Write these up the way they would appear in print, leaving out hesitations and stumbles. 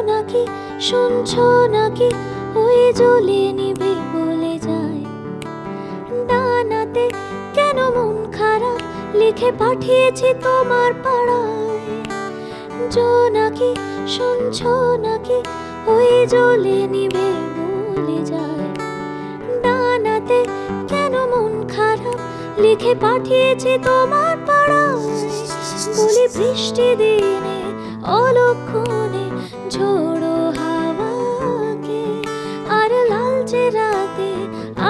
নাকি শুনছো নাকি ওই জ্বলে নিবে বলে যায় ডানাতে কেন মন খারাপ লিখে পাঠিয়েছি তোমার পাড়ায় জোনাকি শুনছো নাকি ওই জ্বলে নিবে বলে যায় ডানাতে কেন মন খারাপ লিখে পাঠিয়েছি তোমার পাড়ায় বলি বৃষ্টি দিনে অলক্ষণে ঝোড়ো হাওয়াকে আর লালচে রাতে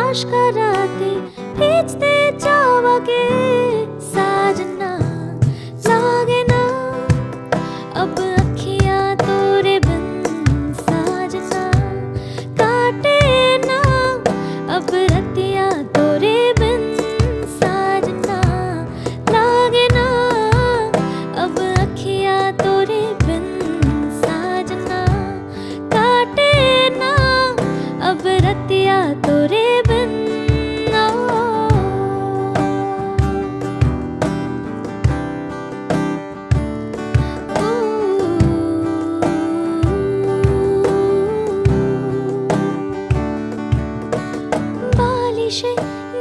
আশকা রাতে ভিজতে চাওয়াকে साजना लागे ना अब अखियां तोरे बिन साजना काटे ना अब रतियां तोरे बिन साजना लागे ना अब अखियां तोरे बिन साजना काटे ना अब रतियां तोरे बिन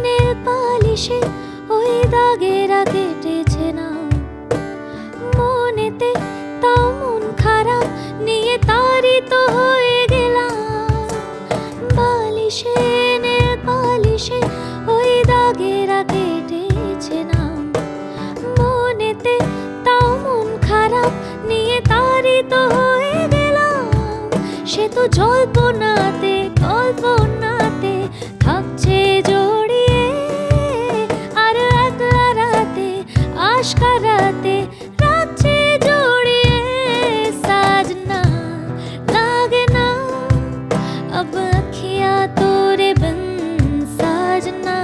নীল পালিশে ওই দাগেরা কেটেছে না মনেতে তাও মন খারাপ নিয়ে তাড়িত হয়ে গেলাম বালিশে নীল পালিশে ওই দাগেরা কেটেছে না মনেতে তাও মন খারাপ নিয়ে তাড়িত হয়ে গেলাম সে তো জল্পনাতে কল্পনাতে থাকছে জড়িয়ে আর একলা রাতে আশকা রাতে রাখছে জড়িয়ে साजना लागे ना अब अखियां तोरे बिन साजना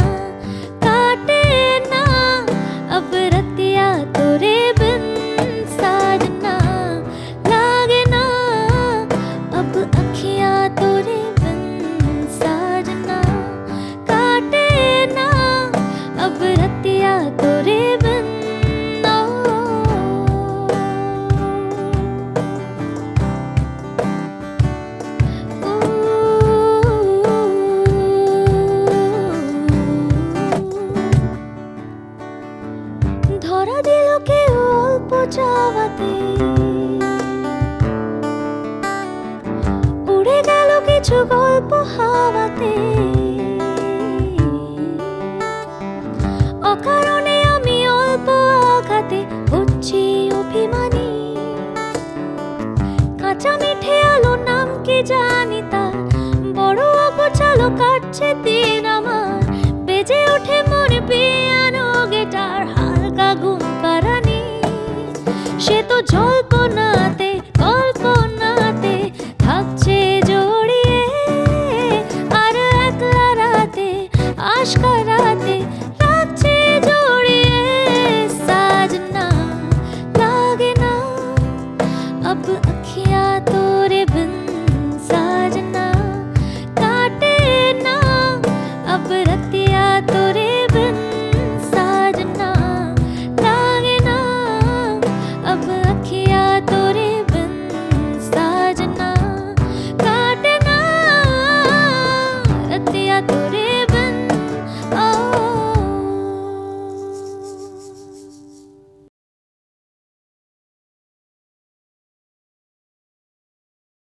काटे ना अब रतियां तोरे बिन साजना लागे ना अब अखियां तोरे बिन साजना काटे ना अब रतियां तोरे बिन ধরা দিল কেউ অল্প চাওয়াতে উড়ে গেল কিছু গল্প হাওয়াতে অকারণে আমি অল্প আঘাতে হচ্ছি অভিমানী কাঁচা মিঠে আলো নাম কি জানি তার বড় অগোছালো কাটছে দিন আমার বেজে ওঠে মনে পিয়ানো গিটার হালকা ঘুম পাড়ানি সে তো জল্পনাতে